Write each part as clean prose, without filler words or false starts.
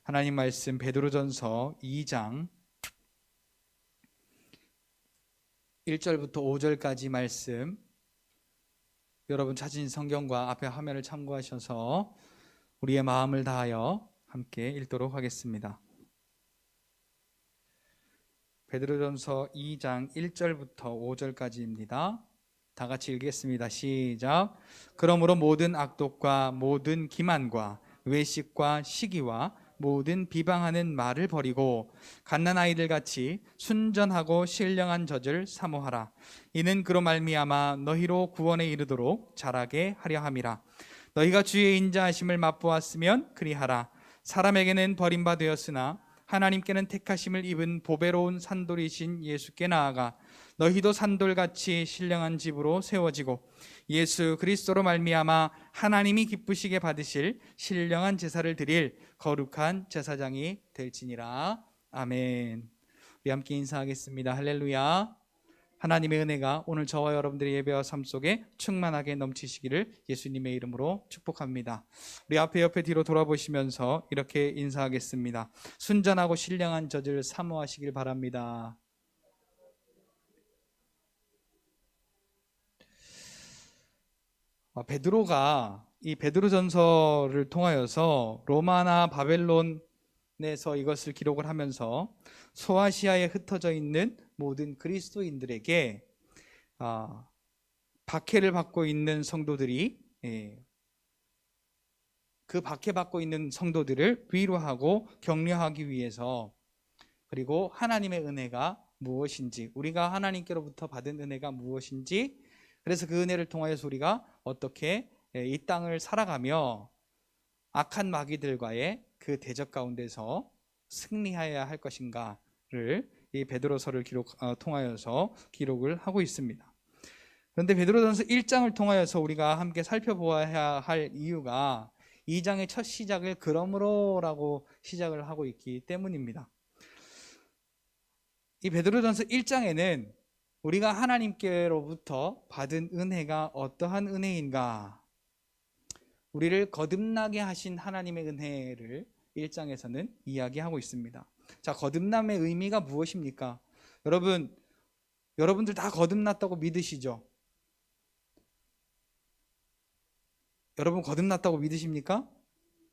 하나님 말씀 베드로전서 2장 1절부터 5절까지 말씀, 여러분 찾은 성경과 앞에 화면을 참고하셔서 우리의 마음을 다하여 함께 읽도록 하겠습니다. 베드로전서 2장 1절부터 5절까지입니다. 다 같이 읽겠습니다. 시작. 그러므로 모든 악독과 모든 기만과 외식과 시기와 모든 비방하는 말을 버리고 갓난아이들 같이 순전하고 신령한 젖을 사모하라. 이는 그로 말미암아 너희로 구원에 이르도록 자라게 하려 함이라. 너희가 주의 인자하심을 맛보았으면 그리하라. 사람에게는 버림받았으나 하나님께는 택하심을 입은 보배로운 산돌이신 예수께 나아가 너희도 산돌같이 신령한 집으로 세워지고 예수 그리스도로 말미암아 하나님이 기쁘시게 받으실 신령한 제사를 드릴 거룩한 제사장이 될지니라. 아멘. 우리 함께 인사하겠습니다. 할렐루야. 하나님의 은혜가 오늘 저와 여러분들의 예배와 삶 속에 충만하게 넘치시기를 예수님의 이름으로 축복합니다. 우리 앞에 옆에 뒤로 돌아보시면서 이렇게 인사하겠습니다. 순전하고 신령한 젖을 사모하시길 바랍니다. 베드로가 이 베드로전서를 통하여서 로마나 바벨론에서 이것을 기록을 하면서 소아시아에 흩어져 있는 모든 그리스도인들에게 박해를 받고 있는 성도들이 그 박해받고 있는 성도들을 위로하고 격려하기 위해서, 그리고 하나님의 은혜가 무엇인지, 우리가 하나님께로부터 받은 은혜가 무엇인지, 그래서 그 은혜를 통하여서 우리가 어떻게 이 땅을 살아가며 악한 마귀들과의 그 대적 가운데서 승리해야 할 것인가를 이 베드로서를 통하여서 기록을 하고 있습니다. 그런데 베드로전서 1장을 통하여서 우리가 함께 살펴보아야 할 이유가 2장의 첫 시작을 그러므로라고 시작을 하고 있기 때문입니다. 이 베드로전서 1장에는 우리가 하나님께로부터 받은 은혜가 어떠한 은혜인가, 우리를 거듭나게 하신 하나님의 은혜를 1장에서는 이야기하고 있습니다. 자, 거듭남의 의미가 무엇입니까? 여러분들 다 거듭났다고 믿으시죠? 여러분 거듭났다고 믿으십니까?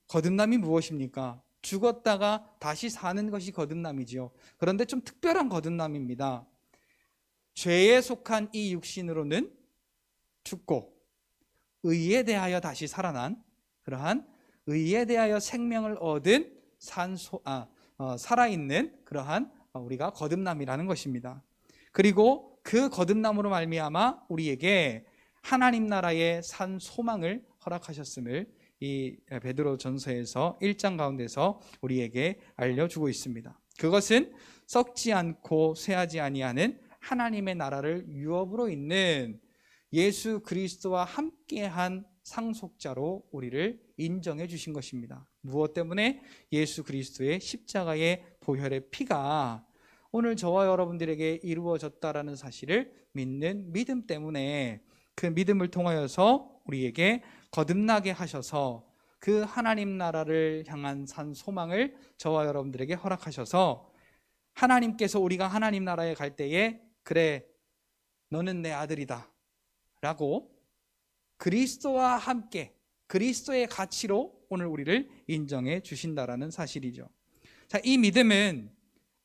거듭남이 무엇입니까? 죽었다가 다시 사는 것이 거듭남이지요. 그런데 좀 특별한 거듭남입니다. 죄에 속한 이 육신으로는 죽고 의에 대하여 다시 살아난, 그러한 의에 대하여 생명을 얻은 살아있는 그러한 우리가 거듭남이라는 것입니다. 그리고 그 거듭남으로 말미암아 우리에게 하나님 나라의 산 소망을 허락하셨음을 이 베드로전서에서 1장 가운데서 우리에게 알려주고 있습니다. 그것은 썩지 않고 쇠하지 아니하는 하나님의 나라를 유업으로 있는 예수 그리스도와 함께한 상속자로 우리를 인정해 주신 것입니다. 무엇 때문에? 예수 그리스도의 십자가의 보혈의 피가 오늘 저와 여러분들에게 이루어졌다라는 사실을 믿는 믿음 때문에, 그 믿음을 통하여서 우리에게 거듭나게 하셔서 그 하나님 나라를 향한 산 소망을 저와 여러분들에게 허락하셔서 하나님께서 우리가 하나님 나라에 갈 때에 그래 너는 내 아들이다 라고 그리스도와 함께 그리스도의 가치로 오늘 우리를 인정해 주신다라는 사실이죠. 자, 이 믿음은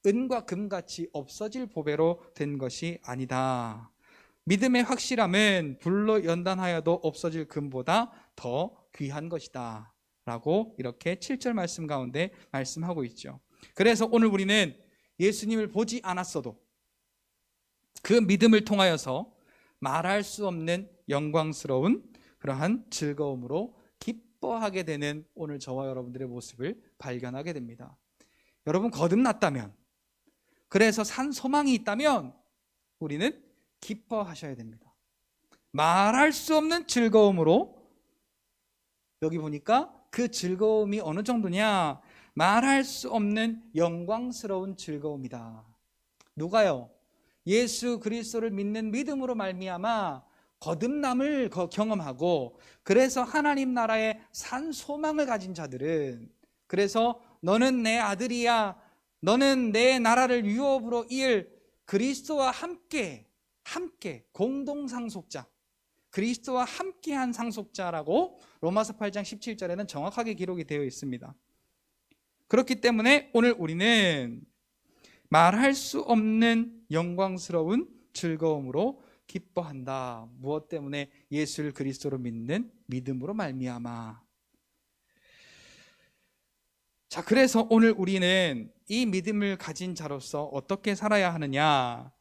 은과 금같이 없어질 보배로 된 것이 아니다. 믿음의 확실함은 불로 연단하여도 없어질 금보다 더 귀한 것이다 라고 이렇게 7절 말씀 가운데 말씀하고 있죠. 그래서 오늘 우리는 예수님을 보지 않았어도 그 믿음을 통하여서 말할 수 없는 영광스러운 그러한 즐거움으로 기뻐하게 되는 오늘 저와 여러분들의 모습을 발견하게 됩니다. 여러분 거듭났다면, 그래서 산 소망이 있다면 우리는 기뻐하셔야 됩니다. 말할 수 없는 즐거움으로, 여기 보니까 그 즐거움이 어느 정도냐, 말할 수 없는 영광스러운 즐거움이다. 누가요? 예수 그리스도를 믿는 믿음으로 말미암아 거듭남을 경험하고 그래서 하나님 나라의 산 소망을 가진 자들은, 그래서 너는 내 아들이야. 너는 내 나라를 유업으로 이을 그리스도와 함께 공동 상속자, 그리스도와 함께한 상속자라고 로마서 8장 17절에는 정확하게 기록이 되어 있습니다. 그렇기 때문에 오늘 우리는 말할 수 없는 영광스러운 즐거움으로 기뻐한다. 무엇 때문에? 예수를 그리스도로 믿는 믿음으로 말미암아. 자, 그래서 오늘 우리는 이 믿음을 가진 자로서 어떻게 살아야 하느냐?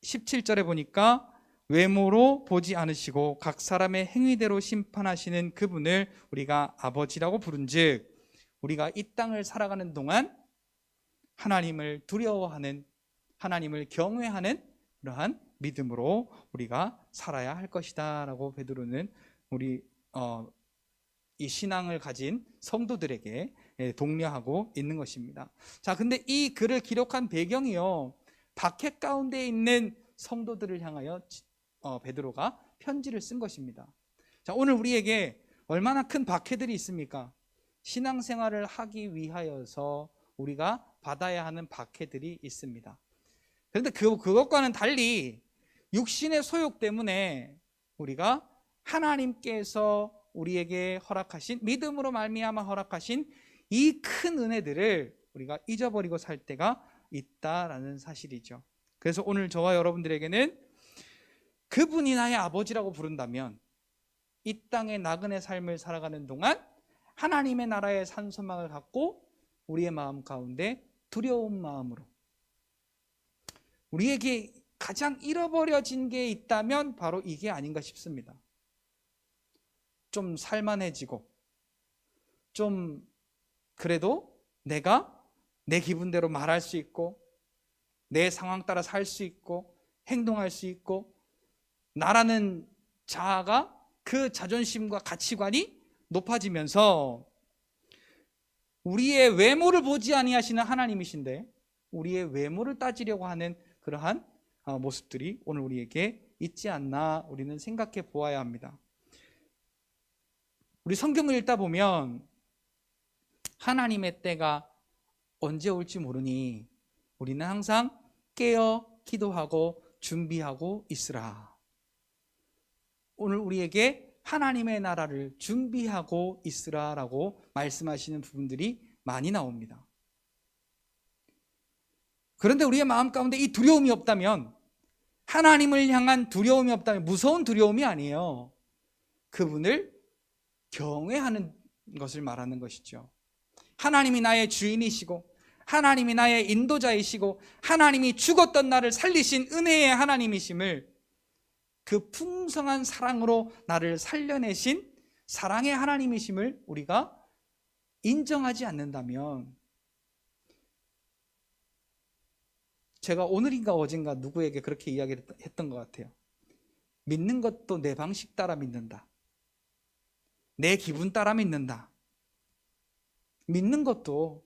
17절에 보니까 외모로 보지 않으시고 각 사람의 행위대로 심판하시는 그분을 우리가 아버지라고 부른즉, 우리가 이 땅을 살아가는 동안 하나님을 두려워하는, 하나님을 경외하는 그러한 믿음으로 우리가 살아야 할 것이다 라고 베드로는 우리 이 신앙을 가진 성도들에게 독려하고 있는 것입니다. 자, 근데 이 글을 기록한 배경이요, 박해 가운데 있는 성도들을 향하여 베드로가 편지를 쓴 것입니다. 자, 오늘 우리에게 얼마나 큰 박해들이 있습니까? 신앙생활을 하기 위하여서 우리가 받아야 하는 박해들이 있습니다. 그런데 그것과는 달리 육신의 소욕 때문에 우리가 하나님께서 우리에게 허락하신, 믿음으로 말미암아 허락하신 이 큰 은혜들을 우리가 잊어버리고 살 때가 있다라는 사실이죠. 그래서 오늘 저와 여러분들에게는 그분이 나의 아버지라고 부른다면 이 땅의 나그네 삶을 살아가는 동안 하나님의 나라의 산소망을 갖고 우리의 마음 가운데 두려운 마음으로, 우리에게 가장 잃어버려진 게 있다면 바로 이게 아닌가 싶습니다. 좀 살만해지고, 좀 그래도 내가 내 기분대로 말할 수 있고, 내 상황 따라 살 수 있고, 행동할 수 있고, 나라는 자아가, 그 자존심과 가치관이 높아지면서 우리의 외모를 보지 아니하시는 하나님이신데 우리의 외모를 따지려고 하는 그러한 모습들이 오늘 우리에게 있지 않나 우리는 생각해 보아야 합니다. 우리 성경을 읽다 보면 하나님의 때가 언제 올지 모르니 우리는 항상 깨어 기도하고 준비하고 있으라. 오늘 우리에게 하나님의 나라를 준비하고 있으라라고 말씀하시는 부분들이 많이 나옵니다. 그런데 우리의 마음 가운데 이 두려움이 없다면, 하나님을 향한 두려움이 없다면, 무서운 두려움이 아니에요. 그분을 경외하는 것을 말하는 것이죠. 하나님이 나의 주인이시고, 하나님이 나의 인도자이시고, 하나님이 죽었던 나를 살리신 은혜의 하나님이심을, 그 풍성한 사랑으로 나를 살려내신 사랑의 하나님이심을 우리가 인정하지 않는다면, 제가 오늘인가 어젠가 누구에게 그렇게 이야기를 했던 것 같아요. 믿는 것도 내 방식 따라 믿는다. 내 기분 따라 믿는다. 믿는 것도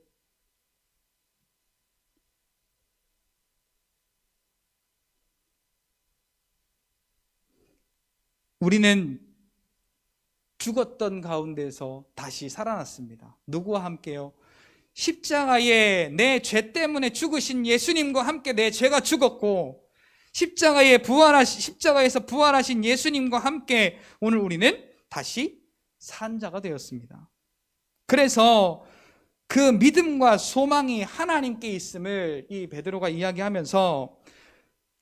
우리는 죽었던 가운데서 다시 살아났습니다. 누구와 함께요? 십자가에 내 죄 때문에 죽으신 예수님과 함께 내 죄가 죽었고, 십자가에서 부활하신 예수님과 함께 오늘 우리는 다시 산 자가 되었습니다. 그래서 그 믿음과 소망이 하나님께 있음을 이 베드로가 이야기하면서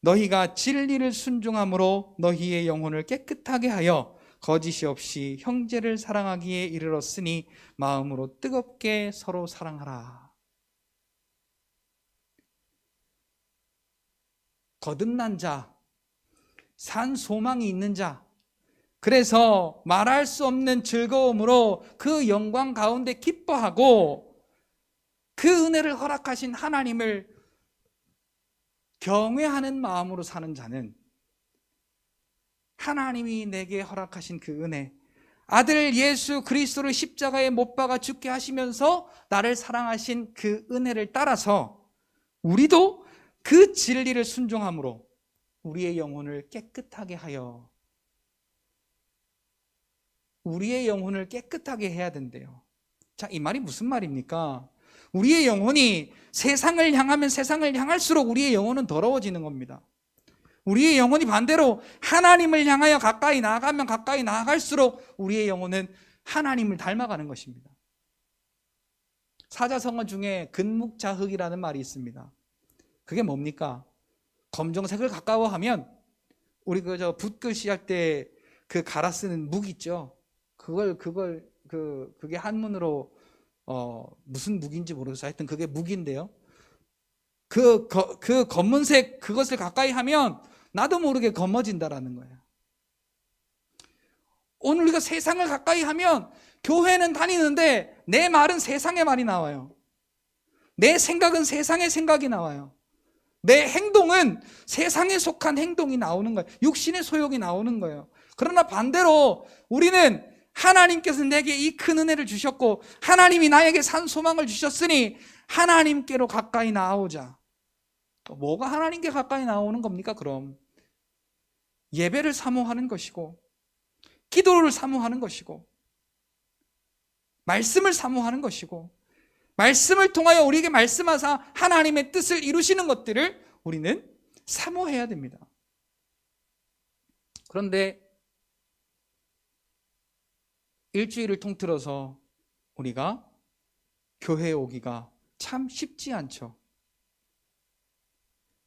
너희가 진리를 순종함으로 너희의 영혼을 깨끗하게 하여 거짓이 없이 형제를 사랑하기에 이르렀으니 마음으로 뜨겁게 서로 사랑하라. 거듭난 자, 산 소망이 있는 자, 그래서 말할 수 없는 즐거움으로 그 영광 가운데 기뻐하고 그 은혜를 허락하신 하나님을 경외하는 마음으로 사는 자는 하나님이 내게 허락하신 그 은혜, 아들 예수 그리스도를 십자가에 못 박아 죽게 하시면서 나를 사랑하신 그 은혜를 따라서 우리도 그 진리를 순종함으로 우리의 영혼을 깨끗하게 하여, 우리의 영혼을 깨끗하게 해야 된대요. 자, 이 말이 무슨 말입니까? 우리의 영혼이 세상을 향하면 세상을 향할수록 우리의 영혼은 더러워지는 겁니다. 우리의 영혼이 반대로 하나님을 향하여 가까이 나아가면 가까이 나아갈수록 우리의 영혼은 하나님을 닮아가는 것입니다. 사자성어 중에 근묵자흑이라는 말이 있습니다. 그게 뭡니까? 검정색을 가까워하면 우리 그저 붓글씨 할 때 그 갈아 쓰는 묵 있죠. 그게 한문으로 무슨 묵인지 모르겠어요. 하여튼 그게 묵인데요. 그 검은색 그것을 가까이 하면 나도 모르게 검어진다라는 거예요. 오늘 우리가 세상을 가까이 하면 교회는 다니는데 내 말은 세상의 말이 나와요. 내 생각은 세상의 생각이 나와요. 내 행동은 세상에 속한 행동이 나오는 거예요. 육신의 소욕이 나오는 거예요. 그러나 반대로 우리는 하나님께서 내게 이 큰 은혜를 주셨고 하나님이 나에게 산 소망을 주셨으니 하나님께로 가까이 나아오자. 뭐가 하나님께 가까이 나오는 겁니까? 그럼 예배를 사모하는 것이고 기도를 사모하는 것이고 말씀을 사모하는 것이고 말씀을 통하여 우리에게 말씀하사 하나님의 뜻을 이루시는 것들을 우리는 사모해야 됩니다. 그런데 일주일을 통틀어서 우리가 교회에 오기가 참 쉽지 않죠.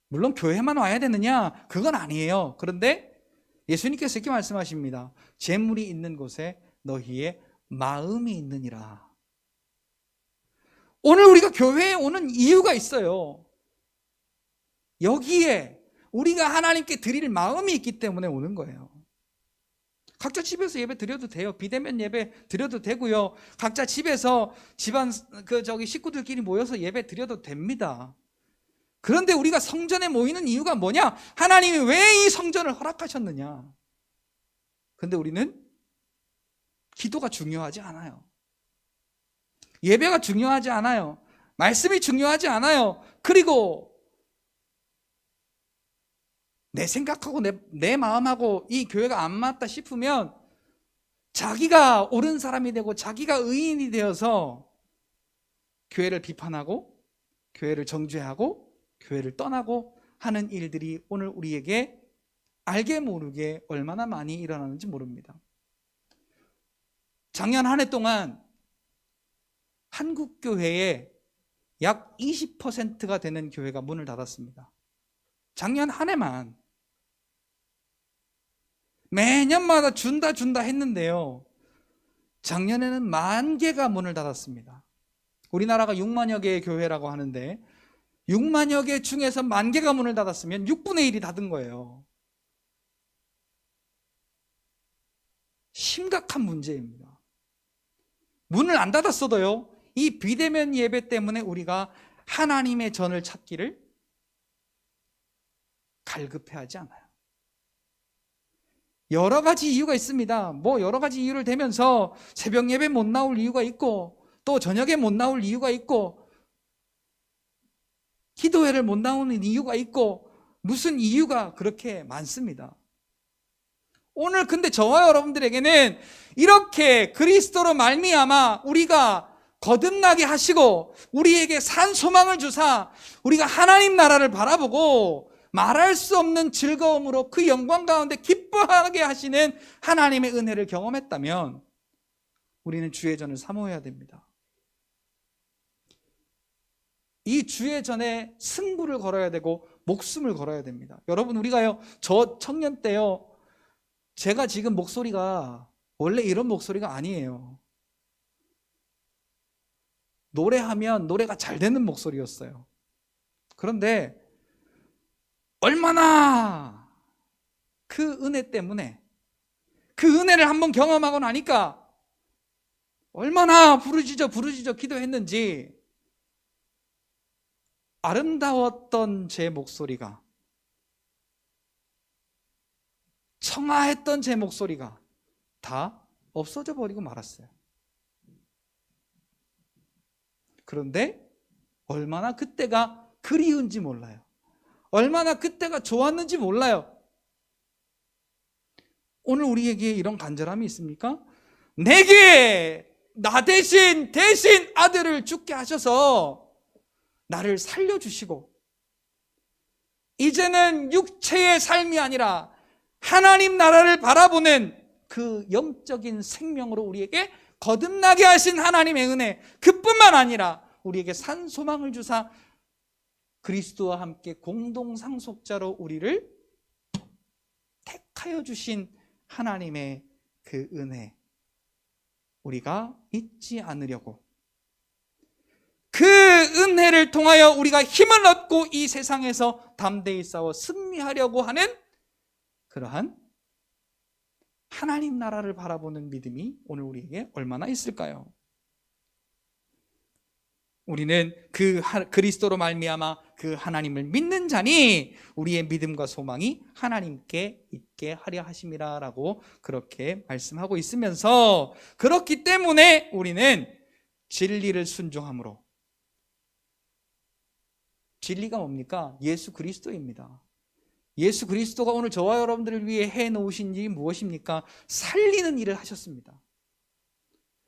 물론 교회만 와야 되느냐? 그건 아니에요. 그런데 예수님께서 이렇게 말씀하십니다. 재물이 있는 곳에 너희의 마음이 있느니라. 오늘 우리가 교회에 오는 이유가 있어요. 여기에 우리가 하나님께 드릴 마음이 있기 때문에 오는 거예요. 각자 집에서 예배 드려도 돼요. 비대면 예배 드려도 되고요. 각자 집에서 집안 식구들끼리 모여서 예배 드려도 됩니다. 그런데 우리가 성전에 모이는 이유가 뭐냐? 하나님이 왜 이 성전을 허락하셨느냐? 그런데 우리는 기도가 중요하지 않아요. 예배가 중요하지 않아요. 말씀이 중요하지 않아요. 그리고 내 생각하고 내 마음하고 이 교회가 안 맞다 싶으면 자기가 옳은 사람이 되고 자기가 의인이 되어서 교회를 비판하고 교회를 정죄하고 교회를 떠나고 하는 일들이 오늘 우리에게 알게 모르게 얼마나 많이 일어나는지 모릅니다. 작년 한 해 동안 한국 교회에 약 20%가 되는 교회가 문을 닫았습니다. 작년 한 해만. 매년마다 준다 했는데요. 작년에는 10,000개가 문을 닫았습니다. 우리나라가 6만여 개의 교회라고 하는데 6만여 개 중에서 10,000개가 문을 닫았으면 6분의 1이 닫은 거예요. 심각한 문제입니다. 문을 안 닫았어도요, 이 비대면 예배 때문에 우리가 하나님의 전을 찾기를 갈급해하지 않아요. 여러 가지 이유가 있습니다. 여러 가지 이유를 대면서 새벽 예배 못 나올 이유가 있고 또 저녁에 못 나올 이유가 있고 기도회를 못 나오는 이유가 있고 무슨 이유가 그렇게 많습니다. 오늘 근데 저와 여러분들에게는 이렇게 그리스도로 말미암아 우리가 거듭나게 하시고 우리에게 산 소망을 주사 우리가 하나님 나라를 바라보고 말할 수 없는 즐거움으로 그 영광 가운데 기뻐하게 하시는 하나님의 은혜를 경험했다면 우리는 주의 전을 사모해야 됩니다. 이 주의 전에 승부를 걸어야 되고 목숨을 걸어야 됩니다. 여러분, 우리가요, 저 청년 때요, 제가 지금 목소리가 원래 이런 목소리가 아니에요. 노래하면 노래가 잘 되는 목소리였어요. 그런데 얼마나 그 은혜 때문에 그 은혜를 한번 경험하고 나니까 얼마나 부르짖어 기도했는지 아름다웠던 제 목소리가, 청아했던 제 목소리가 다 없어져 버리고 말았어요. 그런데 얼마나 그때가 그리운지 몰라요. 얼마나 그때가 좋았는지 몰라요. 오늘 우리에게 이런 간절함이 있습니까? 내게 나 대신 아들을 죽게 하셔서 나를 살려주시고 이제는 육체의 삶이 아니라 하나님 나라를 바라보는 그 영적인 생명으로 우리에게 거듭나게 하신 하나님의 은혜, 그뿐만 아니라 우리에게 산 소망을 주사 그리스도와 함께 공동 상속자로 우리를 택하여 주신 하나님의 그 은혜, 우리가 잊지 않으려고, 그 은혜를 통하여 우리가 힘을 얻고 이 세상에서 담대히 싸워 승리하려고 하는 그러한 하나님 나라를 바라보는 믿음이 오늘 우리에게 얼마나 있을까요? 우리는 그 그리스도로 말미암아 그 하나님을 믿는 자니 우리의 믿음과 소망이 하나님께 있게 하려 하심이라 라고 그렇게 말씀하고 있으면서, 그렇기 때문에 우리는 진리를 순종함으로, 진리가 뭡니까? 예수 그리스도입니다. 예수 그리스도가 오늘 저와 여러분들을 위해 해놓으신 일이 무엇입니까? 살리는 일을 하셨습니다.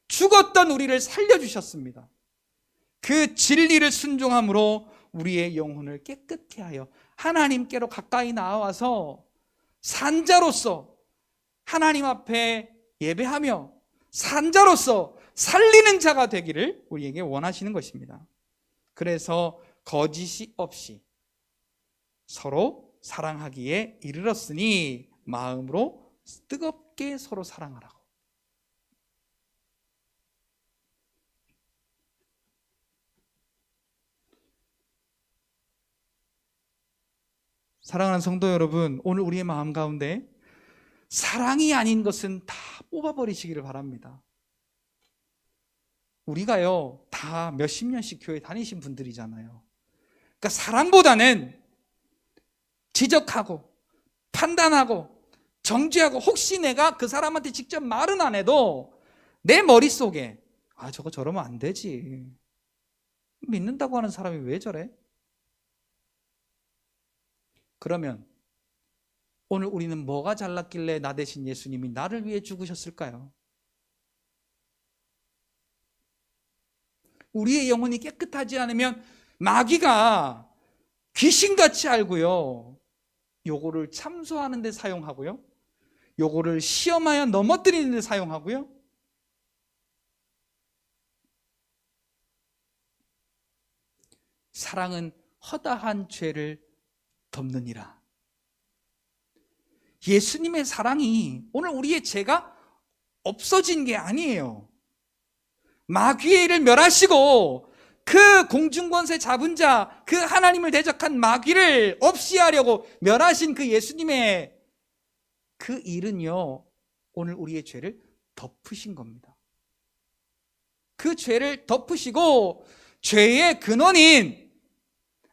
죽었던 우리를 살려주셨습니다. 그 진리를 순종함으로 우리의 영혼을 깨끗게 하여 하나님께로 가까이 나와서 산자로서 하나님 앞에 예배하며 산자로서 살리는 자가 되기를 우리에게 원하시는 것입니다. 그래서 거짓이 없이 서로 사랑하기에 이르렀으니 마음으로 뜨겁게 서로 사랑하라고. 사랑하는 성도 여러분, 오늘 우리의 마음 가운데 사랑이 아닌 것은 다 뽑아버리시기를 바랍니다. 우리가요, 다 몇십 년씩 교회 다니신 분들이잖아요. 그러니까 사랑보다는 지적하고 판단하고 정죄하고, 혹시 내가 그 사람한테 직접 말은 안 해도 내 머릿속에 저거 저러면 안 되지, 믿는다고 하는 사람이 왜 저래? 그러면 오늘 우리는 뭐가 잘났길래 나 대신 예수님이 나를 위해 죽으셨을까요? 우리의 영혼이 깨끗하지 않으면 마귀가 귀신같이 알고요, 요거를 참소하는 데 사용하고요, 요거를 시험하여 넘어뜨리는 데 사용하고요, 사랑은 허다한 죄를 덮느니라. 예수님의 사랑이 오늘 우리의 죄가 없어진 게 아니에요. 마귀의 일을 멸하시고 그 공중권세 잡은 자, 그 하나님을 대적한 마귀를 없이 하려고 멸하신 그 예수님의 그 일은요, 오늘 우리의 죄를 덮으신 겁니다. 그 죄를 덮으시고 죄의 근원인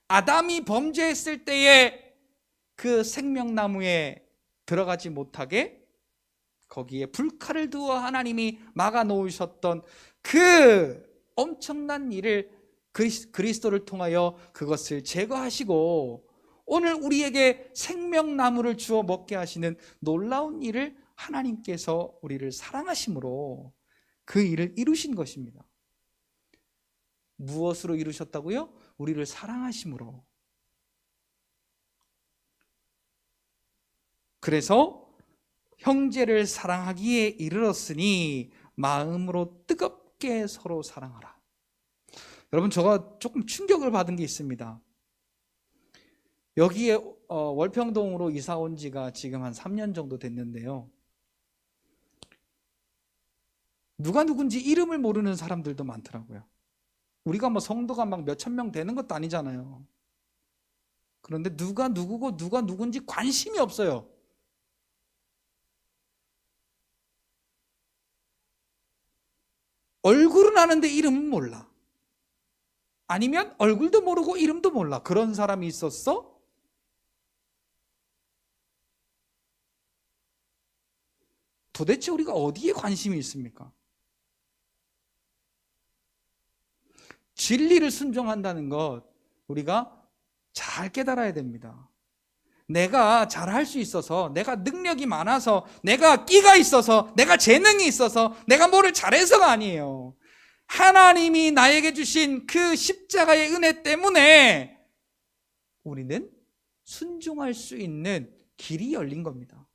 아담이 범죄했을 때에 그 생명나무에 들어가지 못하게 거기에 불칼을 두어 하나님이 막아 놓으셨던 그 엄청난 일을 그리스도를 통하여 그것을 제거하시고 오늘 우리에게 생명나무를 주어 먹게 하시는 놀라운 일을 하나님께서 우리를 사랑하심으로 그 일을 이루신 것입니다. 무엇으로 이루셨다고요? 우리를 사랑하심으로. 그래서 형제를 사랑하기에 이르렀으니 마음으로 뜨겁게 서로 사랑하라. 여러분, 제가 조금 충격을 받은 게 있습니다. 여기에 월평동으로 이사 온 지가 지금 한 3년 정도 됐는데요, 누가 누군지 이름을 모르는 사람들도 많더라고요. 우리가 뭐 성도가 막 몇천 명 되는 것도 아니잖아요. 그런데 누가 누구고 누가 누군지 관심이 없어요. 얼굴은 아는데 이름은 몰라. 아니면 얼굴도 모르고 이름도 몰라. 그런 사람이 있었어? 도대체 우리가 어디에 관심이 있습니까? 진리를 순종한다는 것 우리가 잘 깨달아야 됩니다. 내가 잘할 수 있어서, 내가 능력이 많아서, 내가 끼가 있어서, 내가 재능이 있어서, 내가 뭐를 잘해서가 아니에요. 하나님이 나에게 주신 그 십자가의 은혜 때문에 우리는 순종할 수 있는 길이 열린 겁니다.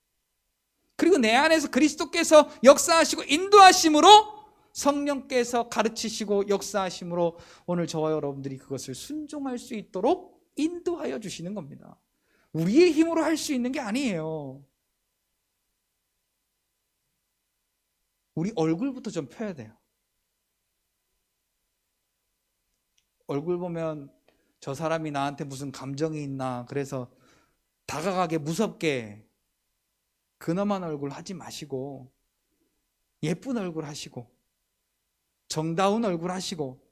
그리고 내 안에서 그리스도께서 역사하시고 인도하심으로, 성령께서 가르치시고 역사하심으로 오늘 저와 여러분들이 그것을 순종할 수 있도록 인도하여 주시는 겁니다. 우리의 힘으로 할 수 있는 게 아니에요. 우리 얼굴부터 좀 펴야 돼요. 얼굴 보면 저 사람이 나한테 무슨 감정이 있나, 그래서 다가가게 무섭게 근엄한 얼굴 하지 마시고 예쁜 얼굴 하시고 정다운 얼굴 하시고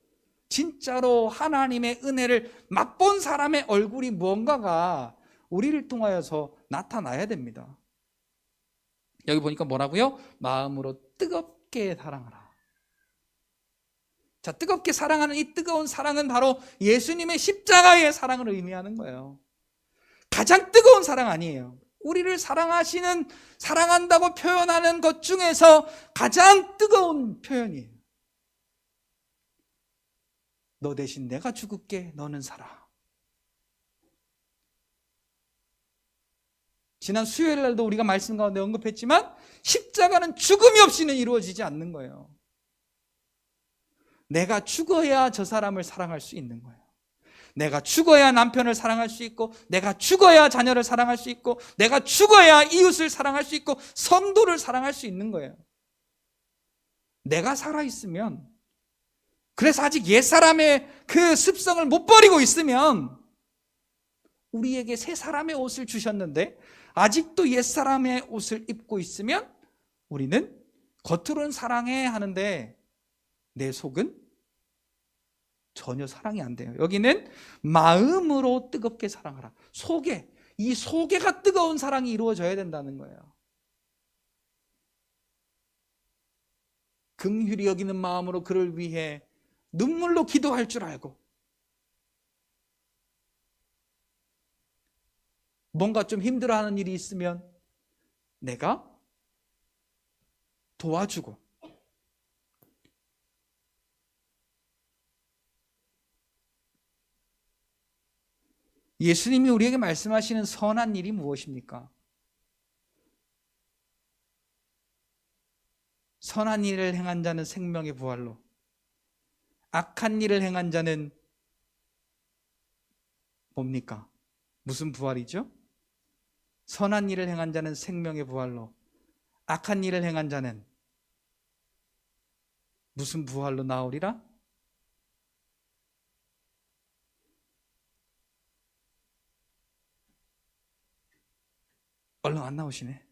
진짜로 하나님의 은혜를 맛본 사람의 얼굴이 무언가가 우리를 통하여서 나타나야 됩니다. 여기 보니까 뭐라고요? 마음으로 뜨겁게 사랑하라. 자, 뜨겁게 사랑하는 이 뜨거운 사랑은 바로 예수님의 십자가의 사랑을 의미하는 거예요. 가장 뜨거운 사랑 아니에요. 우리를 사랑하시는, 사랑한다고 표현하는 것 중에서 가장 뜨거운 표현이에요. 너 대신 내가 죽을게, 너는 살아. 지난 수요일 날도 우리가 말씀 가운데 언급했지만 십자가는 죽음이 없이는 이루어지지 않는 거예요. 내가 죽어야 저 사람을 사랑할 수 있는 거예요. 내가 죽어야 남편을 사랑할 수 있고, 내가 죽어야 자녀를 사랑할 수 있고, 내가 죽어야 이웃을 사랑할 수 있고, 성도를 사랑할 수 있는 거예요. 내가 살아있으면, 그래서 아직 옛사람의 그 습성을 못 버리고 있으면, 우리에게 새 사람의 옷을 주셨는데 아직도 옛사람의 옷을 입고 있으면 우리는 겉으로는 사랑해 하는데 내 속은 전혀 사랑이 안 돼요. 여기는 마음으로 뜨겁게 사랑하라. 속에, 이 속에가 뜨거운 사랑이 이루어져야 된다는 거예요. 긍휼히 여기는 마음으로 그를 위해 눈물로 기도할 줄 알고, 뭔가 좀 힘들어하는 일이 있으면 내가 도와주고, 예수님이 우리에게 말씀하시는 선한 일이 무엇입니까? 선한 일을 행한 자는 생명의 부활로, 악한 일을 행한 자는 뭡니까? 무슨 부활이죠? 선한 일을 행한 자는 생명의 부활로, 악한 일을 행한 자는 무슨 부활로 나오리라? 얼른 안 나오시네.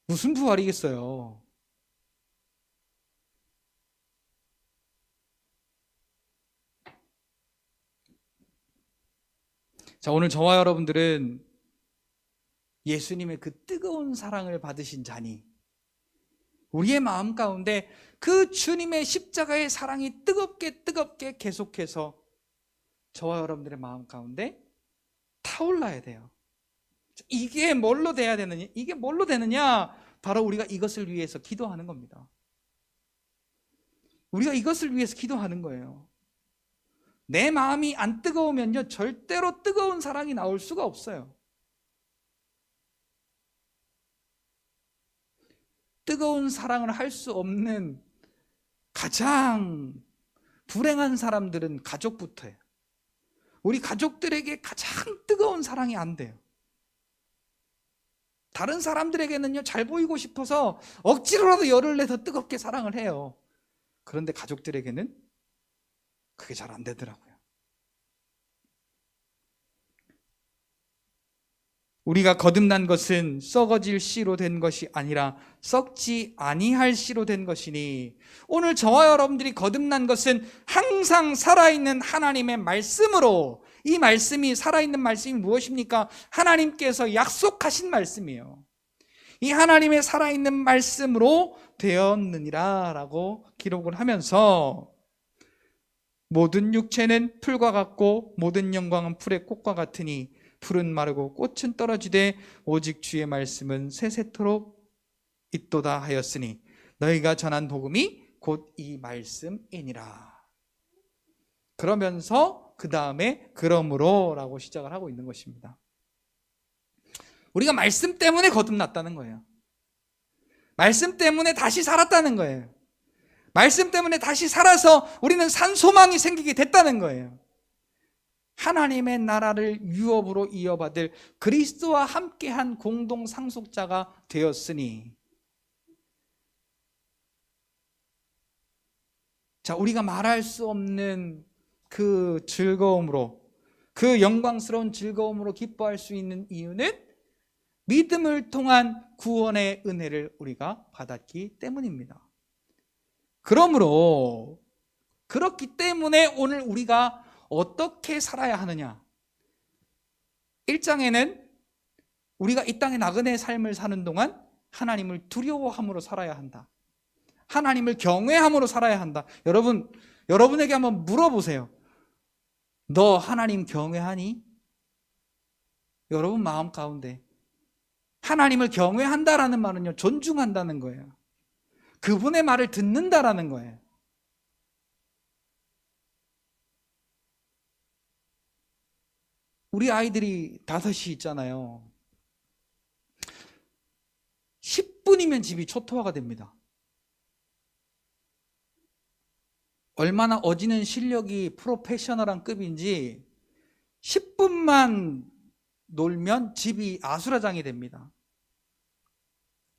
무슨 부활이겠어요? 자, 오늘 저와 여러분들은 예수님의 그 뜨거운 사랑을 받으신 자니, 우리의 마음 가운데 그 주님의 십자가의 사랑이 뜨겁게 뜨겁게 계속해서 저와 여러분들의 마음 가운데 타올라야 돼요. 이게 뭘로 돼야 되느냐? 이게 뭘로 되느냐? 바로 우리가 이것을 위해서 기도하는 겁니다. 우리가 이것을 위해서 기도하는 거예요. 내 마음이 안 뜨거우면요, 절대로 뜨거운 사랑이 나올 수가 없어요. 뜨거운 사랑을 할 수 없는 가장 불행한 사람들은 가족부터예요. 우리 가족들에게 가장 뜨거운 사랑이 안 돼요. 다른 사람들에게는요, 잘 보이고 싶어서 억지로라도 열을 내서 뜨겁게 사랑을 해요. 그런데 가족들에게는 그게 잘 안 되더라고요. 우리가 거듭난 것은 썩어질 씨로 된 것이 아니라 썩지 아니할 씨로 된 것이니, 오늘 저와 여러분들이 거듭난 것은 항상 살아있는 하나님의 말씀으로, 이 말씀이, 살아있는 말씀이 무엇입니까? 하나님께서 약속하신 말씀이에요. 이 하나님의 살아있는 말씀으로 되었느니라 라고 기록을 하면서 모든 육체는 풀과 같고 모든 영광은 풀의 꽃과 같으니 풀은 마르고 꽃은 떨어지되 오직 주의 말씀은 세세토록 있도다 하였으니 너희가 전한 복음이 곧 이 말씀이니라. 그러면서 그 다음에 그러므로 라고 시작을 하고 있는 것입니다. 우리가 말씀 때문에 거듭났다는 거예요. 말씀 때문에 다시 살았다는 거예요. 말씀 때문에 다시 살아서 우리는 산 소망이 생기게 됐다는 거예요. 하나님의 나라를 유업으로 이어받을 그리스도와 함께한 공동 상속자가 되었으니, 자, 우리가 말할 수 없는 그 즐거움으로, 그 영광스러운 즐거움으로 기뻐할 수 있는 이유는 믿음을 통한 구원의 은혜를 우리가 받았기 때문입니다. 그러므로 그렇기 때문에 오늘 우리가 어떻게 살아야 하느냐, 1장에는 우리가 이 땅의 나그네의 삶을 사는 동안 하나님을 두려워함으로 살아야 한다, 하나님을 경외함으로 살아야 한다. 여러분에게 한번 물어보세요. 너 하나님 경외하니? 여러분 마음 가운데 하나님을 경외한다라는 말은요, 존중한다는 거예요. 그분의 말을 듣는다라는 거예요. 우리 아이들이 5이 있잖아요. 10분이면 집이 초토화가 됩니다. 얼마나 어지는 실력이 프로페셔널한 급인지 10분만 놀면 집이 아수라장이 됩니다.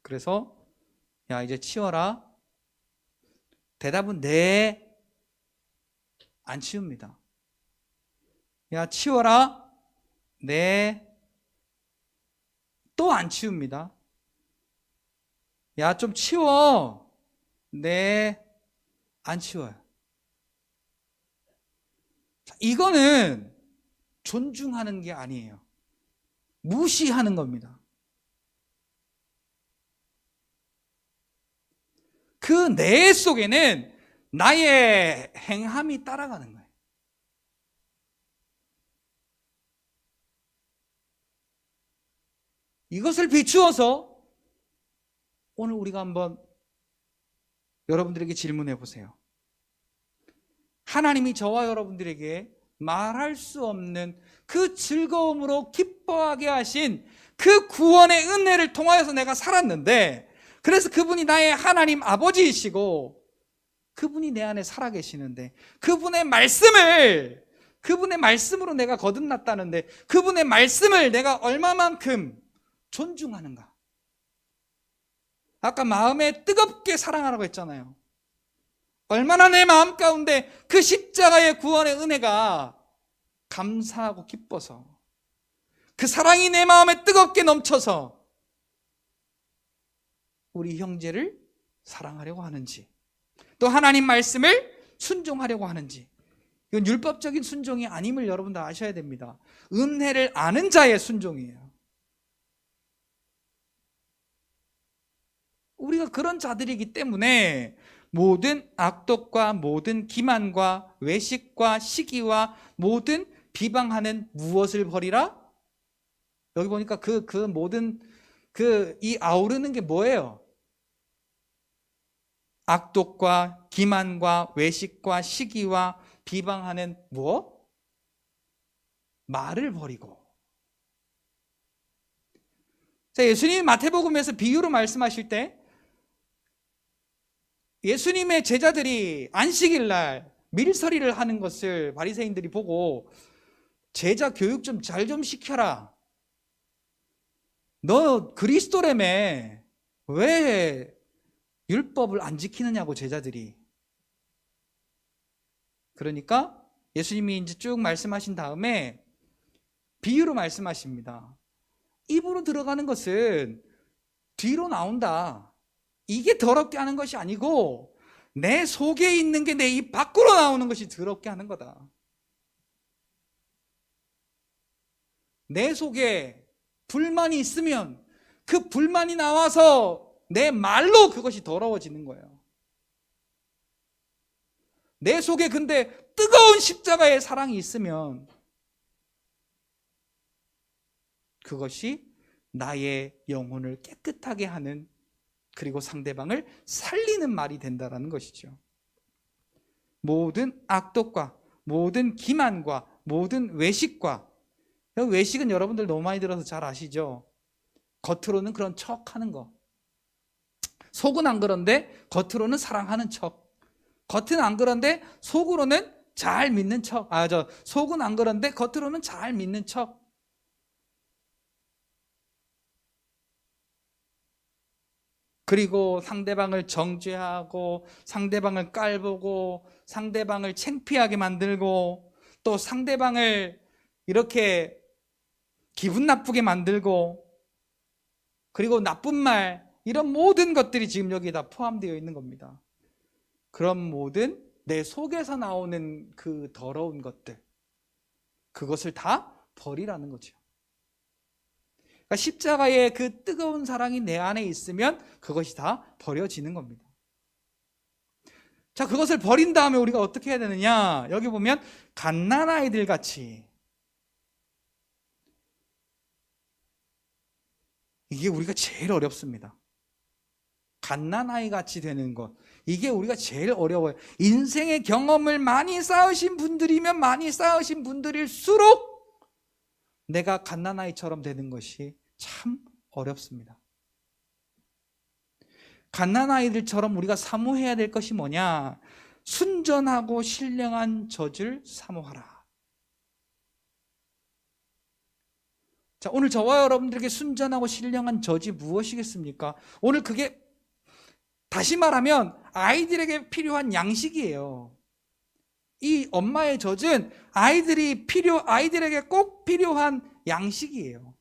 그래서 야, 이제 치워라. 대답은 네. 안 치웁니다. 야, 치워라. 네. 또 안 치웁니다. 야, 좀 치워. 네. 안 치워요. 자, 이거는 존중하는 게 아니에요. 무시하는 겁니다. 그 내 속에는 나의 행함이 따라가는 거예요. 이것을 비추어서 오늘 우리가 한번 여러분들에게 질문해 보세요. 하나님이 저와 여러분들에게 말할 수 없는 그 즐거움으로 기뻐하게 하신 그 구원의 은혜를 통하여서 내가 살았는데, 그래서 그분이 나의 하나님 아버지이시고 그분이 내 안에 살아계시는데, 그분의 말씀으로 내가 거듭났다는데, 그분의 말씀을 내가 얼마만큼 존중하는가. 아까 마음에 뜨겁게 사랑하라고 했잖아요. 얼마나 내 마음 가운데 그 십자가의 구원의 은혜가 감사하고 기뻐서, 그 사랑이 내 마음에 뜨겁게 넘쳐서 우리 형제를 사랑하려고 하는지, 또 하나님 말씀을 순종하려고 하는지. 이건 율법적인 순종이 아님을 여러분들 아셔야 됩니다. 은혜를 아는 자의 순종이에요. 우리가 그런 자들이기 때문에 모든 악독과 모든 기만과 외식과 시기와 모든 비방하는 무엇을 버리라? 여기 보니까 그 모든 이 아우르는 게 뭐예요? 악독과 기만과 외식과 시기와 비방하는 무엇? 말을 버리고. 자, 예수님이 마태복음에서 비유로 말씀하실 때 예수님의 제자들이 안식일 날 밀서리를 하는 것을 바리새인들이 보고 제자 교육 좀 잘 좀 시켜라. 너 그리스도라며 왜 율법을 안 지키느냐고 제자들이. 그러니까 예수님이 이제 쭉 말씀하신 다음에 비유로 말씀하십니다. 입으로 들어가는 것은 뒤로 나온다. 이게 더럽게 하는 것이 아니고 내 속에 있는 게 내 입 밖으로 나오는 것이 더럽게 하는 거다. 내 속에 불만이 있으면 그 불만이 나와서 내 말로 그것이 더러워지는 거예요. 내 속에 근데 뜨거운 십자가의 사랑이 있으면 그것이 나의 영혼을 깨끗하게 하는, 그리고 상대방을 살리는 말이 된다는 것이죠. 모든 악독과 모든 기만과 모든 외식과, 외식은 여러분들 너무 많이 들어서 잘 아시죠? 겉으로는 그런 척하는 거, 속은 안 그런데 겉으로는 사랑하는 척, 겉은 안 그런데 속으로는 잘 믿는 척, 속은 안 그런데 겉으로는 잘 믿는 척. 그리고 상대방을 정죄하고 상대방을 깔보고 상대방을 창피하게 만들고 또 상대방을 이렇게 기분 나쁘게 만들고, 그리고 나쁜 말, 이런 모든 것들이 지금 여기에 다 포함되어 있는 겁니다. 그런 모든 내 속에서 나오는 그 더러운 것들, 그것을 다 버리라는 거죠. 그러니까 십자가의 그 뜨거운 사랑이 내 안에 있으면 그것이 다 버려지는 겁니다. 자, 그것을 버린 다음에 우리가 어떻게 해야 되느냐? 여기 보면 갓난아이들 같이, 이게 우리가 제일 어렵습니다. 갓난아이 같이 되는 것, 이게 우리가 제일 어려워요. 인생의 경험을 많이 쌓으신 분들이면 많이 쌓으신 분들일수록 내가 갓난아이처럼 되는 것이 참 어렵습니다. 갓난아이들처럼 우리가 사모해야 될 것이 뭐냐? 순전하고 신령한 젖을 사모하라. 자, 오늘 저와 여러분들에게 순전하고 신령한 젖이 무엇이겠습니까? 오늘 그게 다시 말하면 아이들에게 필요한 양식이에요. 이 엄마의 젖은 아이들에게 꼭 필요한 양식이에요.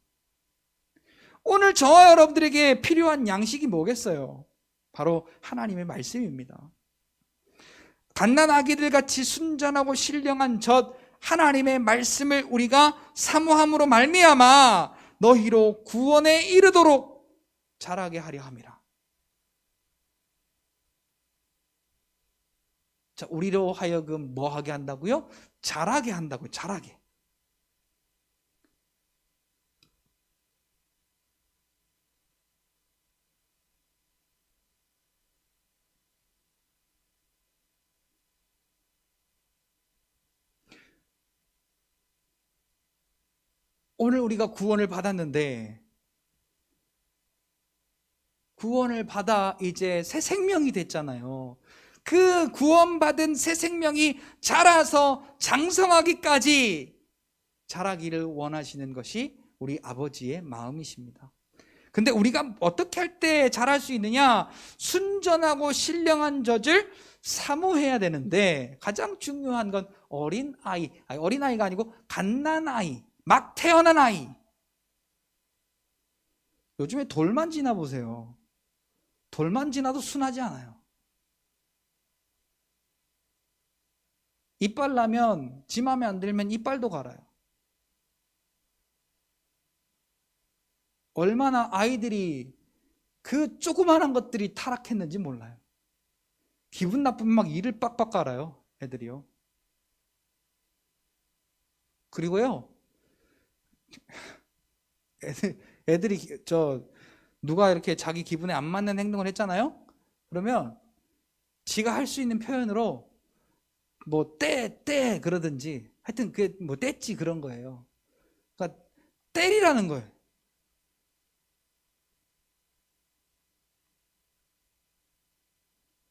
오늘 저와 여러분들에게 필요한 양식이 뭐겠어요? 바로 하나님의 말씀입니다. 갓난아기들 같이 순전하고 신령한 젖, 하나님의 말씀을 우리가 사모함으로 말미암아 너희로 구원에 이르도록 자라게 하려 함이라. 자, 우리로 하여금 뭐 하게 한다고요? 자라게 한다고요. 자라게. 오늘 우리가 구원을 받았는데, 구원을 받아 이제 새 생명이 됐잖아요. 그 구원받은 새 생명이 자라서 장성하기까지 자라기를 원하시는 것이 우리 아버지의 마음이십니다. 근데 우리가 어떻게 할 때 자랄 수 있느냐? 순전하고 신령한 젖을 사모해야 되는데, 가장 중요한 건 어린아이가 아니고 갓난아이, 막 태어난 아이. 요즘에 돌만 지나 보세요. 돌만 지나도 순하지 않아요. 이빨 나면, 지 맘에 안 들면 이빨도 갈아요. 얼마나 아이들이 그 조그마한 것들이 타락했는지 몰라요. 기분 나쁘면 막 이를 빡빡 갈아요, 애들이요. 그리고요, 애들이 누가 이렇게 자기 기분에 안 맞는 행동을 했잖아요? 그러면 지가 할 수 있는 표현으로 뭐 때 그러든지, 하여튼 그게 뭐 떼지 그런 거예요. 그러니까 때리라는 거예요.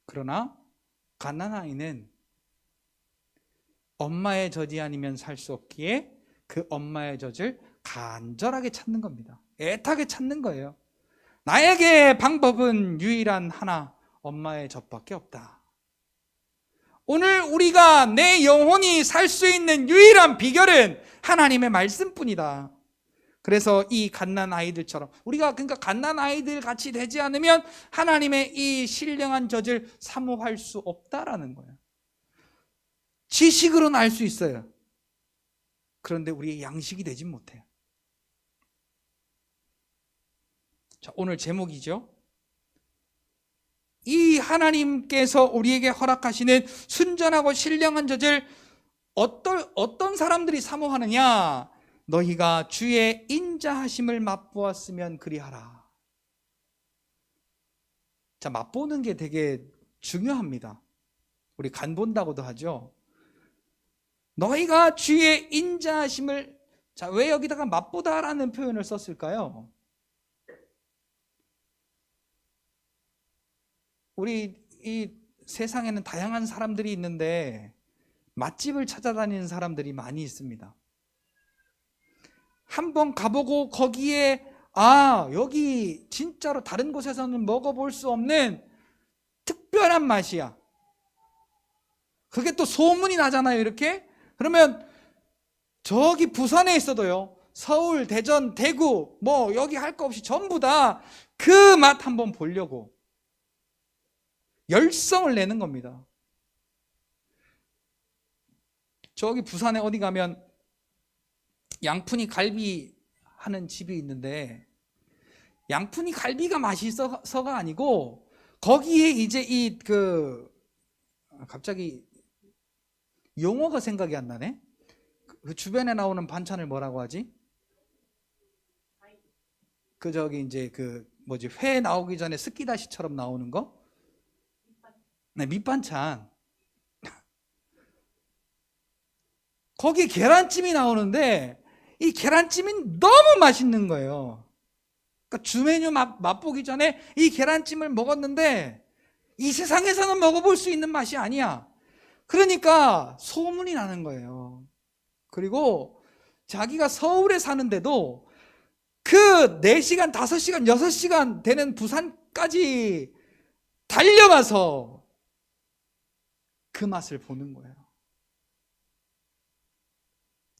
그러나 갓난아이는 엄마의 젖이 아니면 살 수 없기에 그 엄마의 젖을 간절하게 찾는 겁니다. 애타게 찾는 거예요. 나에게 방법은 유일한 하나, 엄마의 젖밖에 없다. 오늘 우리가 내 영혼이 살 수 있는 유일한 비결은 하나님의 말씀뿐이다. 그래서 이 갓난아이들처럼 우리가, 그러니까 갓난아이들 같이 되지 않으면 하나님의 이 신령한 젖을 사모할 수 없다라는 거예요. 지식으로는 알 수 있어요. 그런데 우리의 양식이 되진 못해요. 자, 오늘 제목이죠. 이 하나님께서 우리에게 허락하시는 순전하고 신령한 젖을 어떤 사람들이 사모하느냐? 너희가 주의 인자하심을 맛보았으면 그리하라. 자, 맛보는 게 되게 중요합니다. 우리 간 본다고도 하죠. 너희가 주의 인자하심을, 자, 왜 여기다가 맛보다라는 표현을 썼을까요? 우리 이 세상에는 다양한 사람들이 있는데 맛집을 찾아다니는 사람들이 많이 있습니다. 한번 가보고 거기에 여기 진짜로 다른 곳에서는 먹어볼 수 없는 특별한 맛이야. 그게 또 소문이 나잖아요, 이렇게. 그러면 저기 부산에 있어도요, 서울, 대전, 대구 뭐 여기 할 거 없이 전부 다 그 맛 한번 보려고 열성을 내는 겁니다. 저기 부산에 어디 가면 양푼이 갈비 하는 집이 있는데, 양푼이 갈비가 맛있어서가 아니고 거기에 이제 갑자기 용어가 생각이 안 나네. 그 주변에 나오는 반찬을 뭐라고 하지? 이제 회 나오기 전에 스키다시처럼 나오는 거? 네, 밑반찬. 거기에 계란찜이 나오는데 이 계란찜이 너무 맛있는 거예요. 그러니까 주 메뉴 맛보기 전에 이 계란찜을 먹었는데 이 세상에서는 먹어볼 수 있는 맛이 아니야. 그러니까 소문이 나는 거예요. 그리고 자기가 서울에 사는데도 그 4시간, 5시간, 6시간 되는 부산까지 달려가서 그 맛을 보는 거예요.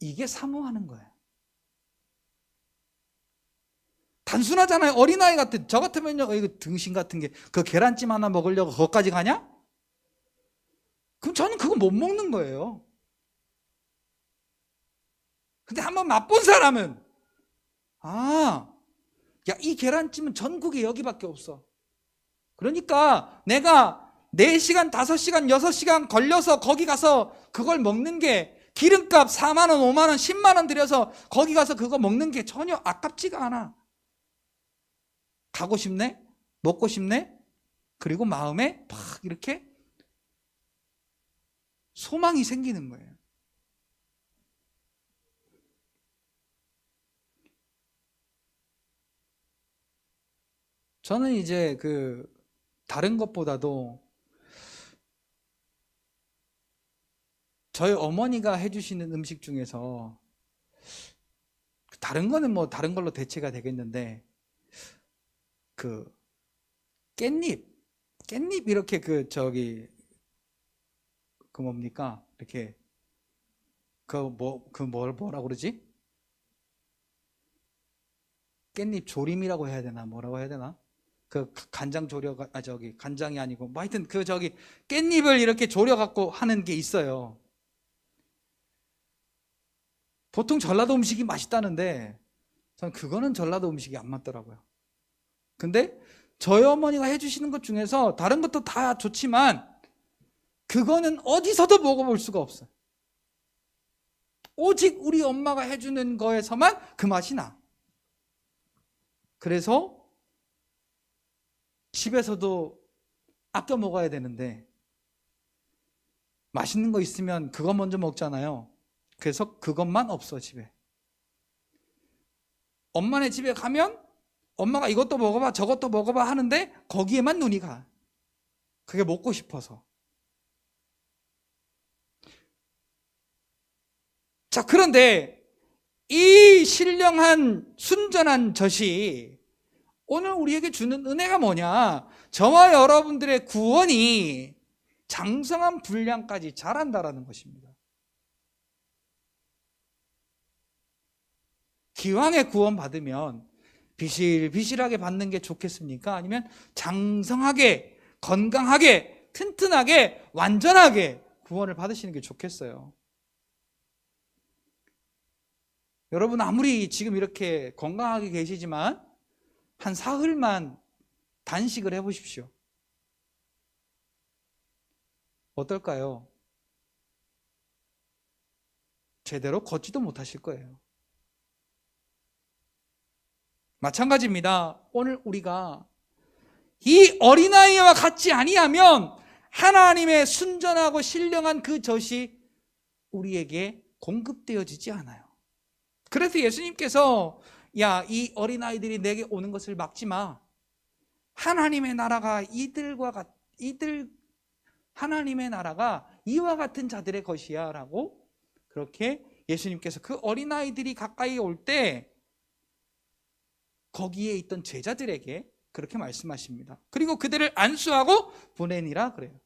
이게 사모하는 거예요. 단순하잖아요. 어린아이 같은, 저 같으면요, 이거 등신 같은 게 그 계란찜 하나 먹으려고 거기까지 가냐? 그럼 저는 그거 못 먹는 거예요. 근데 한번 맛본 사람은 이 계란찜은 전국에 여기밖에 없어. 그러니까 내가 4시간, 5시간, 6시간 걸려서 거기 가서 그걸 먹는 게 기름값 4만 원, 5만 원, 10만 원 들여서 거기 가서 그거 먹는 게 전혀 아깝지가 않아. 가고 싶네? 먹고 싶네? 그리고 마음에 팍 이렇게 소망이 생기는 거예요. 저는 이제 다른 것보다도 저희 어머니가 해주시는 음식 중에서, 다른 거는 뭐 다른 걸로 대체가 되겠는데, 깻잎 이렇게 뭡니까? 이렇게 뭐라 그러지? 깻잎 조림이라고 해야 되나? 뭐라고 해야 되나? 간장 간장이 아니고, 뭐 하여튼 깻잎을 이렇게 졸여갖고 하는 게 있어요. 보통 전라도 음식이 맛있다는데, 저는 그거는 전라도 음식이 안 맞더라고요. 근데 저희 어머니가 해주시는 것 중에서 다른 것도 다 좋지만, 그거는 어디서도 먹어볼 수가 없어요. 오직 우리 엄마가 해주는 거에서만 그 맛이 나. 그래서 집에서도 아껴 먹어야 되는데, 맛있는 거 있으면 그거 먼저 먹잖아요. 그래서 그것만 없어, 집에. 엄마네 집에 가면 엄마가 이것도 먹어봐, 저것도 먹어봐 하는데 거기에만 눈이 가. 그게 먹고 싶어서. 자, 그런데 이 신령한 순전한 젖이 오늘 우리에게 주는 은혜가 뭐냐? 저와 여러분들의 구원이 장성한 분량까지 자란다라는 것입니다. 기왕에 구원 받으면 비실비실하게 받는 게 좋겠습니까? 아니면 장성하게, 건강하게, 튼튼하게, 완전하게 구원을 받으시는 게 좋겠어요? 여러분, 아무리 지금 이렇게 건강하게 계시지만 한 사흘만 단식을 해보십시오. 어떨까요? 제대로 걷지도 못하실 거예요. 마찬가지입니다. 오늘 우리가 이 어린아이와 같지 아니하면 하나님의 순전하고 신령한 그 젖이 우리에게 공급되어지지 않아요. 그래서 예수님께서 이 어린아이들이 내게 오는 것을 막지 마. 하나님의 나라가 하나님의 나라가 이와 같은 자들의 것이야 라고 그렇게 예수님께서 그 어린아이들이 가까이 올 때 거기에 있던 제자들에게 그렇게 말씀하십니다. 그리고 그들을 안수하고 보내니라 그래요.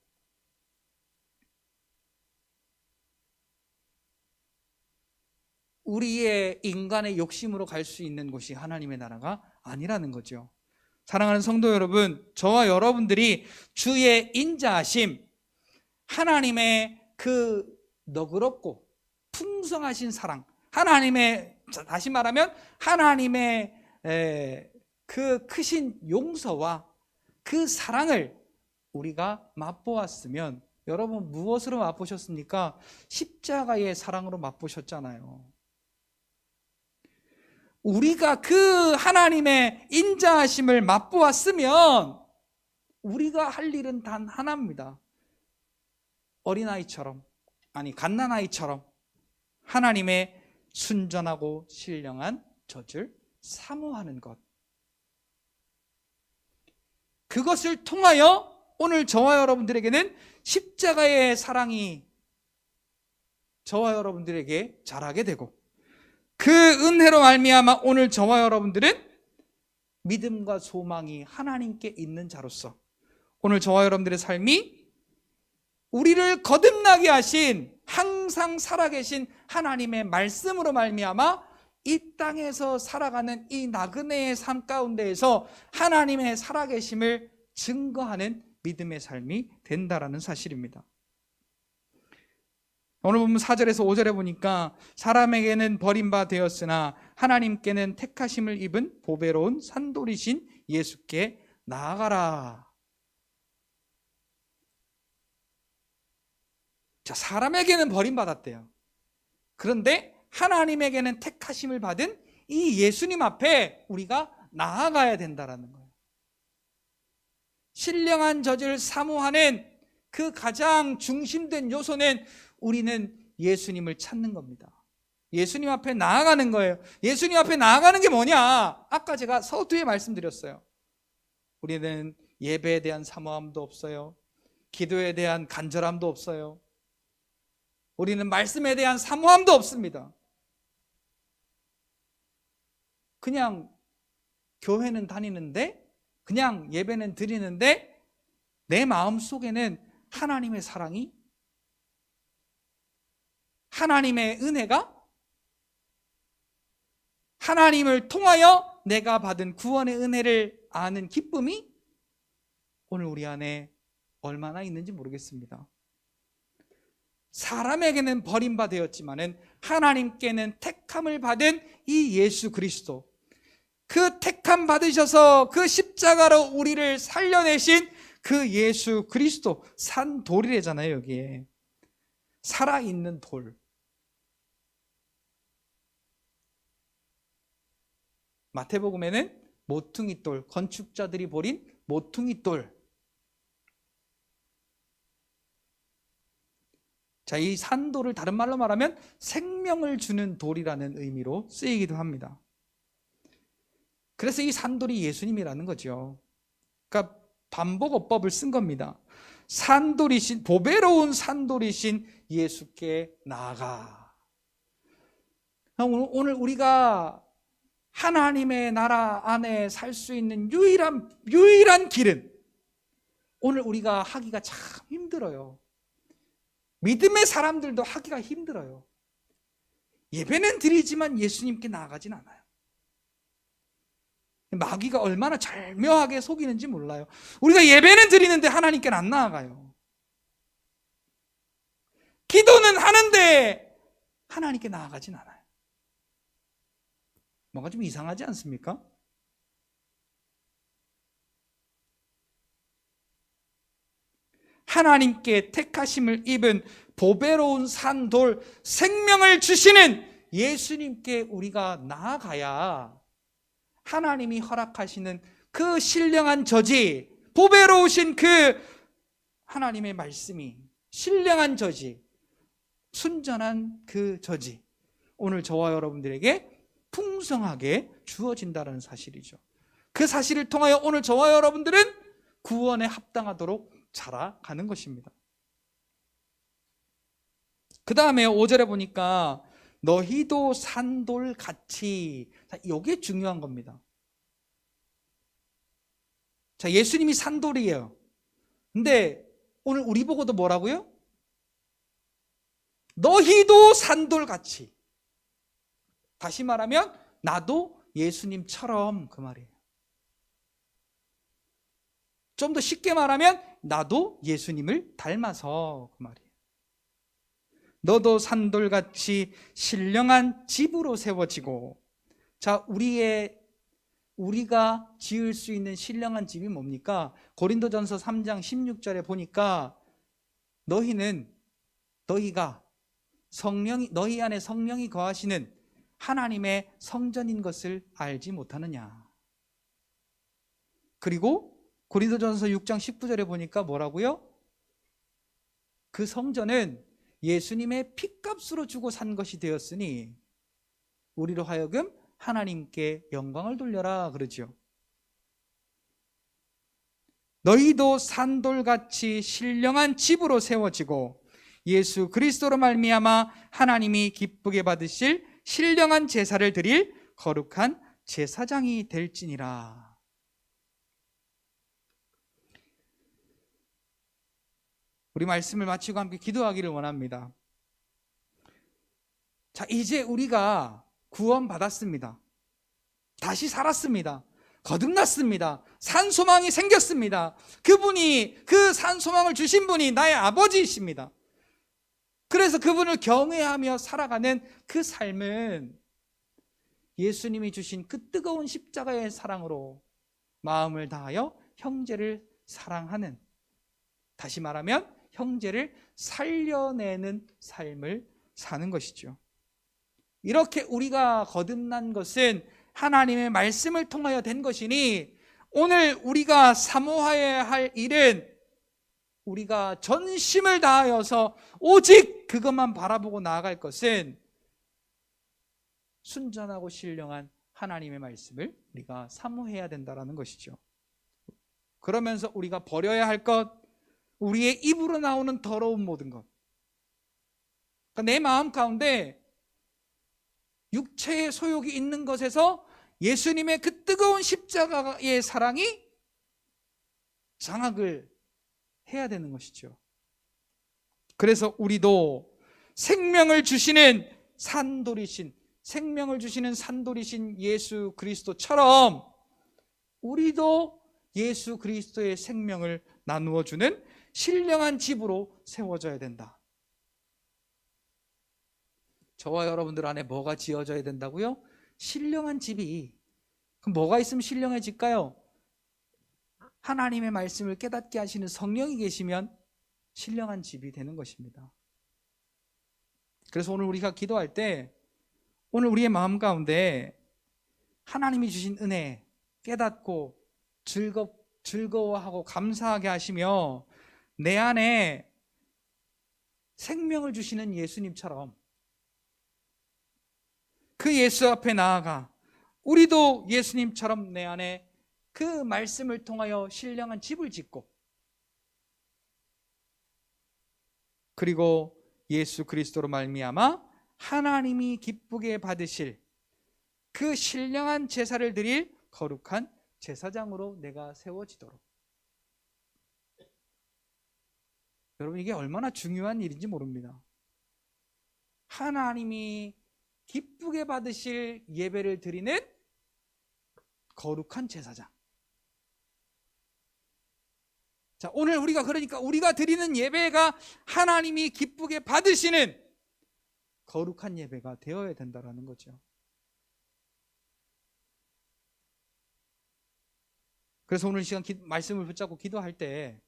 우리의 인간의 욕심으로 갈 수 있는 곳이 하나님의 나라가 아니라는 거죠. 사랑하는 성도 여러분, 저와 여러분들이 주의 인자하심, 하나님의 그 너그럽고 풍성하신 사랑, 다시 말하면 하나님의 그 크신 용서와 그 사랑을 우리가 맛보았으면, 여러분 무엇으로 맛보셨습니까? 십자가의 사랑으로 맛보셨잖아요. 우리가 그 하나님의 인자하심을 맛보았으면 우리가 할 일은 단 하나입니다. 어린아이처럼, 갓난아이처럼 하나님의 순전하고 신령한 젖을 사모하는 것. 그것을 통하여 오늘 저와 여러분들에게는 십자가의 사랑이 저와 여러분들에게 자라게 되고, 그 은혜로 말미암아 오늘 저와 여러분들은 믿음과 소망이 하나님께 있는 자로서 오늘 저와 여러분들의 삶이 우리를 거듭나게 하신 항상 살아계신 하나님의 말씀으로 말미암아 이 땅에서 살아가는 이 나그네의 삶 가운데에서 하나님의 살아계심을 증거하는 믿음의 삶이 된다라는 사실입니다. 오늘 보면 4절에서 5절에 보니까 사람에게는 버림바 되었으나 하나님께는 택하심을 입은 보배로운 산돌이신 예수께 나아가라. 자, 사람에게는 버림받았대요. 그런데 하나님에게는 택하심을 받은 이 예수님 앞에 우리가 나아가야 된다라는 거예요. 신령한 젖을 사모하는 그 가장 중심된 요소는 우리는 예수님을 찾는 겁니다. 예수님 앞에 나아가는 거예요. 예수님 앞에 나아가는 게 뭐냐? 아까 제가 서두에 말씀드렸어요. 우리는 예배에 대한 사모함도 없어요. 기도에 대한 간절함도 없어요. 우리는 말씀에 대한 사모함도 없습니다. 그냥 교회는 다니는데, 그냥 예배는 드리는데 내 마음 속에는 하나님의 사랑이, 하나님의 은혜가, 하나님을 통하여 내가 받은 구원의 은혜를 아는 기쁨이 오늘 우리 안에 얼마나 있는지 모르겠습니다. 사람에게는 버림바 되었지만은 하나님께는 택함을 받은 이 예수 그리스도, 그 택함 받으셔서 그 십자가로 우리를 살려내신 그 예수 그리스도, 산 돌이래잖아요. 여기에 살아있는 돌. 마태복음에는 모퉁이 돌, 건축자들이 버린 모퉁이 돌. 자, 이 산돌을 다른 말로 말하면 생명을 주는 돌이라는 의미로 쓰이기도 합니다. 그래서 이 산돌이 예수님이라는 거죠. 그러니까 반복어법을 쓴 겁니다. 산돌이신, 보배로운 산돌이신 예수께 나아가. 오늘 우리가 하나님의 나라 안에 살 수 있는 유일한 길은 오늘 우리가 하기가 참 힘들어요. 믿음의 사람들도 하기가 힘들어요. 예배는 드리지만 예수님께 나아가진 않아요. 마귀가 얼마나 절묘하게 속이는지 몰라요. 우리가 예배는 드리는데 하나님께는 안 나아가요. 기도는 하는데 하나님께 나아가진 않아요. 뭔가 좀 이상하지 않습니까? 하나님께 택하심을 입은 보배로운 산돌, 생명을 주시는 예수님께 우리가 나아가야 하나님이 허락하시는 그 신령한 저지, 보배로우신 그 하나님의 말씀이, 신령한 저지, 순전한 그 저지, 오늘 저와 여러분들에게 풍성하게 주어진다는 사실이죠. 그 사실을 통하여 오늘 저와 여러분들은 구원에 합당하도록 자라가는 것입니다. 그 다음에 5절에 보니까 너희도 산돌같이, 이게 중요한 겁니다. 자, 예수님이 산돌이에요. 근데 오늘 우리 보고도 뭐라고요? 너희도 산돌같이. 다시 말하면 나도 예수님처럼, 그 말이에요. 좀 더 쉽게 말하면 나도 예수님을 닮아서, 그 말이에요. 너도 산돌같이 신령한 집으로 세워지고. 자, 우리가 지을 수 있는 신령한 집이 뭡니까? 고린도전서 3장 16절에 보니까 너희가 너희 안에 성령이 거하시는 하나님의 성전인 것을 알지 못하느냐. 그리고 고린도전서 6장 19절에 보니까 뭐라고요? 그 성전은 예수님의 핏값으로 주고 산 것이 되었으니 우리로 하여금 하나님께 영광을 돌려라, 그러죠. 너희도 산돌같이 신령한 집으로 세워지고 예수 그리스도로 말미암아 하나님이 기쁘게 받으실 신령한 제사를 드릴 거룩한 제사장이 될지니라. 우리 말씀을 마치고 함께 기도하기를 원합니다. 자, 이제 우리가 구원받았습니다. 다시 살았습니다. 거듭났습니다. 산소망이 생겼습니다. 그 산소망을 주신 분이 나의 아버지이십니다. 그래서 그분을 경외하며 살아가는 그 삶은 예수님이 주신 그 뜨거운 십자가의 사랑으로 마음을 다하여 형제를 사랑하는, 다시 말하면 형제를 살려내는 삶을 사는 것이죠. 이렇게 우리가 거듭난 것은 하나님의 말씀을 통하여 된 것이니 오늘 우리가 사모해야 할 일은 우리가 전심을 다하여서 오직 그것만 바라보고 나아갈 것은 순전하고 신령한 하나님의 말씀을 우리가 사모해야 된다는 것이죠. 그러면서 우리가 버려야 할 것, 우리의 입으로 나오는 더러운 모든 것, 그러니까 내 마음 가운데 육체의 소욕이 있는 것에서 예수님의 그 뜨거운 십자가의 사랑이 장악을 해야 되는 것이죠. 그래서 우리도 생명을 주시는 산돌이신 예수 그리스도처럼 우리도 예수 그리스도의 생명을 나누어 주는 신령한 집으로 세워져야 된다. 저와 여러분들 안에 뭐가 지어져야 된다고요? 신령한 집이. 그럼 뭐가 있으면 신령해질까요? 하나님의 말씀을 깨닫게 하시는 성령이 계시면 신령한 집이 되는 것입니다. 그래서 오늘 우리가 기도할 때 오늘 우리의 마음 가운데 하나님이 주신 은혜 깨닫고 즐거워하고 감사하게 하시며 내 안에 생명을 주시는 예수님처럼 그 예수 앞에 나아가 우리도 예수님처럼 내 안에 그 말씀을 통하여 신령한 집을 짓고 그리고 예수 그리스도로 말미암아 하나님이 기쁘게 받으실 그 신령한 제사를 드릴 거룩한 제사장으로 내가 세워지도록. 여러분, 이게 얼마나 중요한 일인지 모릅니다. 하나님이 기쁘게 받으실 예배를 드리는 거룩한 제사장. 자, 오늘 우리가 드리는 예배가 하나님이 기쁘게 받으시는 거룩한 예배가 되어야 된다는 거죠. 그래서 오늘 이 시간 말씀을 붙잡고 기도할 때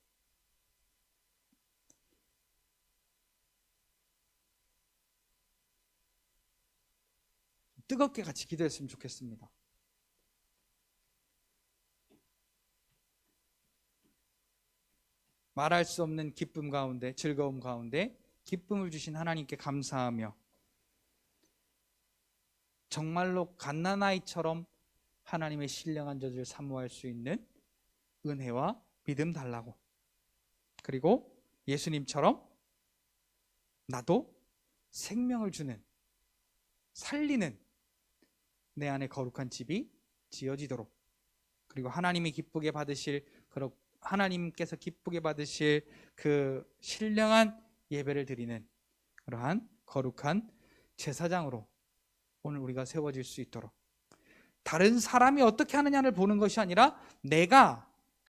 뜨겁게 같이 기도했으면 좋겠습니다. 말할 수 없는 기쁨 가운데, 즐거움 가운데 기쁨을 주신 하나님께 감사하며 정말로 갓난아이처럼 하나님의 신령한 저주를 사모할 수 있는 은혜와 믿음 달라고, 그리고 예수님처럼 나도 생명을 주는, 살리는 내 안에 거룩한 집이 지어지도록, 그리고 하나님께서 기쁘게 받으실 그 신령한 예배를 드리는 그러한 거룩한 제사장으로 오늘 우리가 세워질 수 있도록, 다른 사람이 어떻게 하느냐를 보는 것이 아니라 내가